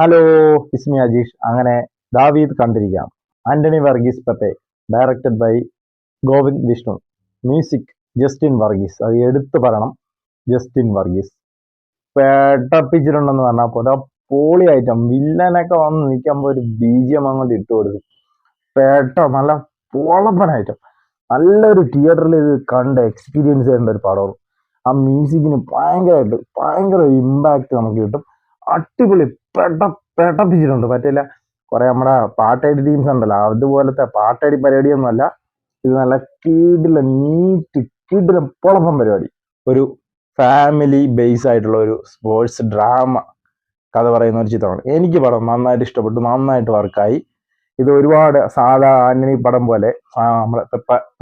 Hello, ഇസ്മി അജീഷ്. അങ്ങനെ ദാവീദ് കണ്ടിരിക്കാം. Antony Varghese Pepe, directed by Govind Vishnu. Music Justin Varghese. അത് എടുത്തു പറയണം, ജസ്റ്റിൻ വർഗീസ് പേട്ടപ്പിച്ചിട്ടുണ്ടെന്ന് പറഞ്ഞാൽ പോലെ പോളി ഐറ്റം. വില്ലനൊക്കെ വന്ന് നിൽക്കുമ്പോൾ ഒരു ബീജിയം അങ്ങോട്ട് ഇട്ട് കൊടുക്കും. നല്ല പൊളപ്പൻ ഐറ്റം. നല്ലൊരു തിയേറ്ററിൽ ഇത് കണ്ട് എക്സ്പീരിയൻസ് ചെയ്യേണ്ട ഒരു പടമാണ്. ആ മ്യൂസിക്കിന് ഭയങ്കര ഇമ്പാക്ട് നമുക്ക് കിട്ടും. അടിപൊളി പെട്ട പെട്ടപ്പിച്ചിട്ടുണ്ട്. പറ്റില്ല, കുറെ നമ്മുടെ പാട്ടടി ടീംസ് ഉണ്ടല്ലോ, അതുപോലത്തെ പാട്ടടി പരിപാടിയൊന്നും അല്ല ഇത്. നല്ല കീടില നീറ്റ് കീടില പൊളപ്പം പരിപാടി. ഒരു ഫാമിലി ബേസ് ആയിട്ടുള്ള ഒരു സ്പോർട്സ് ഡ്രാമ കഥ പറയുന്ന ഒരു ചിത്രമാണ്. എനിക്ക് പടം നന്നായിട്ട് ഇഷ്ടപ്പെട്ടു, നന്നായിട്ട് വർക്കായി. ഇത് ഒരുപാട് സാധാ ആന്റണി പടം പോലെ നമ്മളെ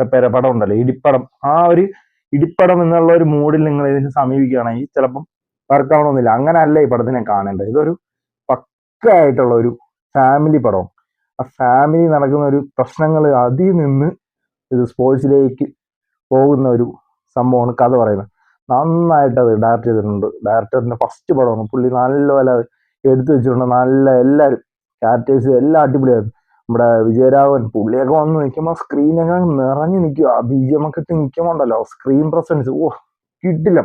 പെപ്പേരെ പടം ഉണ്ടല്ലോ, ഇടിപ്പടം. ആ ഒരു ഇടിപ്പടം എന്നുള്ള ഒരു മൂഡിൽ നിങ്ങൾ ഇതിനെ സമീപിക്കുകയാണെങ്കിൽ ചിലപ്പം വർക്കാവണമെന്നില്ല. അങ്ങനെയല്ല ഈ പടത്തിനെ കാണേണ്ടത്. ഇതൊരു പക്കായിട്ടുള്ള ഒരു ഫാമിലി പടം. ആ ഫാമിലി നടക്കുന്ന ഒരു പ്രശ്നങ്ങൾ അതിൽ നിന്ന് ഇത് സ്പോർട്സിലേക്ക് പോകുന്ന ഒരു സംഭവമാണ് കഥ പറയുന്നത്. നന്നായിട്ട് അത് ഡയറക്റ്റ് ചെയ്തിട്ടുണ്ട്. ഡയറക്ടറിന്റെ ഫസ്റ്റ് പടമാണ്. പുള്ളി നല്ലപോലെ എടുത്തു വെച്ചിട്ടുണ്ട്. നല്ല എല്ലാവരും ക്യാരക്ടേഴ്സ് എല്ലാം അടിപൊളിയായിരുന്നു. നമ്മുടെ വിജയരാഘവൻ പുള്ളിയൊക്കെ വന്ന് നിൽക്കുമ്പോൾ സ്ക്രീനൊക്കെ നിറഞ്ഞു നിൽക്കുക. ബിജിഎമ്മൊക്കെ ഇട്ട് നിൽക്കുമ്പോണ്ടല്ലോ, സ്ക്രീൻ പ്രസൻസ് കിട്ടില്ല.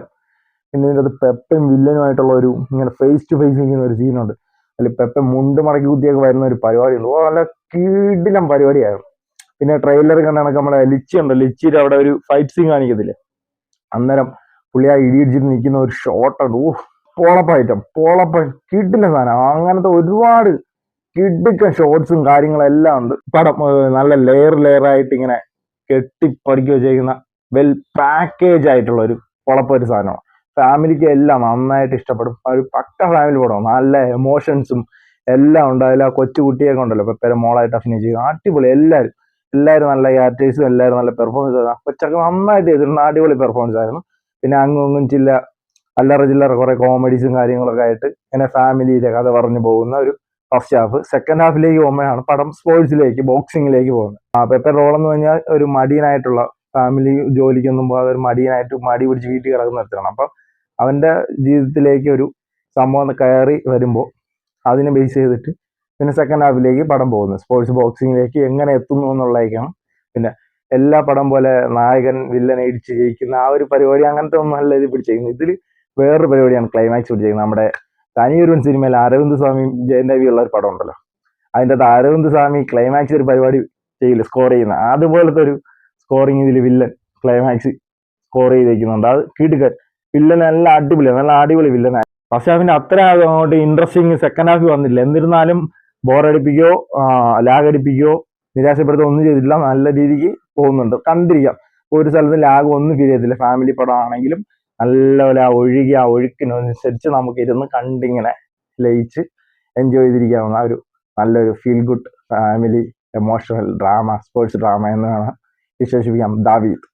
പിന്നെ ഇതിൻ്റെ അത് പെപ്പയും വില്ലനുമായിട്ടുള്ള ഒരു ഇങ്ങനെ ഫേസ് ടു ഫേസ് നിൽക്കുന്ന ഒരു സീനുണ്ട്. അതിൽ പെപ്പ മുണ്ട് മടക്കി കുത്തിയൊക്കെ വരുന്ന ഒരു പരിപാടിയുണ്ട്. നല്ല കിടിലം പരിപാടിയായിരുന്നു. പിന്നെ ട്രെയിലർ കണ്ടാണ് നമ്മളെ ലിച്ചി ഉണ്ട്, ലിച്ചിയുടെ അവിടെ ഒരു ഫൈറ്റ് സീൻ കാണിക്കത്തില്ലേ, അന്നേരം പുള്ളി ആ ഇടിയിടിച്ചിട്ട് നിൽക്കുന്ന ഒരു ഷോട്ടുണ്ട്. പോളപ്പൻ കിടിലം സാധനം. അങ്ങനത്തെ ഒരുപാട് കിടുക്ക ഷോട്ട്സും കാര്യങ്ങളെല്ലാം ഉണ്ട്. പടം നല്ല ലെയർ ആയിട്ട് ഇങ്ങനെ കെട്ടിപ്പടുക്കി വെച്ചേക്കുന്ന വെൽ പാക്കേജ് ആയിട്ടുള്ള ഒരു പൊളപ്പൊരു സാധനമാണ്. ഫാമിലിക്ക് എല്ലാം നന്നായിട്ട് ഇഷ്ടപ്പെടും. ഒരു പക്ക ഫാമിലി പടം. നല്ല എമോഷൻസും എല്ലാം ഉണ്ട്. അതിൽ ആ കൊച്ചുകുട്ടിയൊക്കെ ഉണ്ടല്ലോ, പെപ്പേരെ മോളായിട്ട് അഭിനയിച്ച് അടിപൊളി. എല്ലാവരും നല്ല ക്യാരക്ടേഴ്സും എല്ലാവരും നല്ല പെർഫോമൻസ് ആയിരുന്നു. കൊച്ചൊക്കെ നന്നായിട്ട് ചെയ്തിട്ടുണ്ട്. അടിപൊളി പെർഫോമൻസ് ആയിരുന്നു. പിന്നെ അങ്ങും അല്ലറ ചില്ലറ കുറെ കോമഡീസും കാര്യങ്ങളൊക്കെ ആയിട്ട് ഇങ്ങനെ ഫാമിലിയിലെ കഥ പറഞ്ഞു പോകുന്ന ഒരു ഫസ്റ്റ് ഹാഫ്. സെക്കൻഡ് ഹാഫിലേക്ക് പോകുമ്പോഴാണ് പടം സ്പോർട്സിലേക്ക്, ബോക്സിങ്ങിലേക്ക് പോകുന്നത്. പെപ്പർ റോൾ എന്ന് പറഞ്ഞാൽ ഒരു മടിയനായിട്ടുള്ള, ഫാമിലി ജോലിക്കൊന്നും പോകാതെ ഒരു മടിയനായിട്ട് മടി പിടിച്ച് വീട്ടിൽ കിടക്കുന്ന ഒരുത്തരാണ്. അപ്പം അവന്റെ ജീവിതത്തിലേക്ക് ഒരു സംഭവം കയറി വരുമ്പോൾ അതിനെ ബേസ് ചെയ്തിട്ട് പിന്നെ സെക്കൻഡ് ഹാഫിലേക്ക് പടം പോകുന്നു. സ്പോർട്സ് ബോക്സിങ്ങിലേക്ക് എങ്ങനെ എത്തുന്നു എന്നുള്ളതൊക്കെയാണ്. പിന്നെ എല്ലാ പടം പോലെ നായകൻ വില്ലനെ ഇടിച്ച് ജയിക്കുന്ന ആ ഒരു പരിപാടി അങ്ങനത്തെ ഒന്നും അല്ല ഇത് പിടിച്ചേക്കുന്നത്. ഇതിൽ വേറൊരു പരിപാടിയാണ് ക്ലൈമാക്സ് പിടിച്ചേക്കുന്നത്. നമ്മുടെ തനിയൊരുവൻ സിനിമയിൽ അരവിന്ദ് സ്വാമി ജയന്റവി ഉള്ള ഒരു പടം ഉണ്ടല്ലോ, അതിൻ്റെ അകത്ത് അരവിന്ദ് സ്വാമി ക്ലൈമാക്സ് ഒരു പരിപാടി ചെയ്യില്ല, സ്കോർ ചെയ്യുന്ന അതുപോലത്തെ ഒരു സ്കോറിങ് ഇതിൽ വില്ലൻ ക്ലൈമാക്സ് സ്കോർ ചെയ്തേക്കുന്നുണ്ട്. അത് കിടുക്കൻ വില്ലൻ. നല്ല അടിപൊളി വില്ലനായി. ഫസ്റ്റ് ഹാഫിന്റെ അത്ര അങ്ങോട്ട് ഇൻട്രസ്റ്റിങ് സെക്കൻഡ് ഹാഫ് വന്നില്ല. എന്നിരുന്നാലും ബോറടിപ്പിക്കോ ലാഗടിപ്പിക്കോ നിരാശപ്പെടുത്തോ ഒന്നും ചെയ്തിട്ടില്ല. നല്ല രീതിക്ക് പോകുന്നുണ്ട്, കണ്ടിരിക്കാം. ഒരു സ്ഥലത്ത് ലാഗ് ഒന്നും ഫീൽ ചെയ്തില്ല. ഫാമിലി പടം ആണെങ്കിലും നല്ലപോലെ ആ ഒഴുക്കിനനുസരിച്ച് നമുക്ക് ഇരുന്ന് കണ്ടിങ്ങനെ ലയിച്ച് എൻജോയ് ചെയ്തിരിക്കാവുന്ന ഒരു നല്ലൊരു feel good family emotional drama, sports drama എന്ന് വേണം വിശേഷിപ്പിക്കാം ദാവീദ്.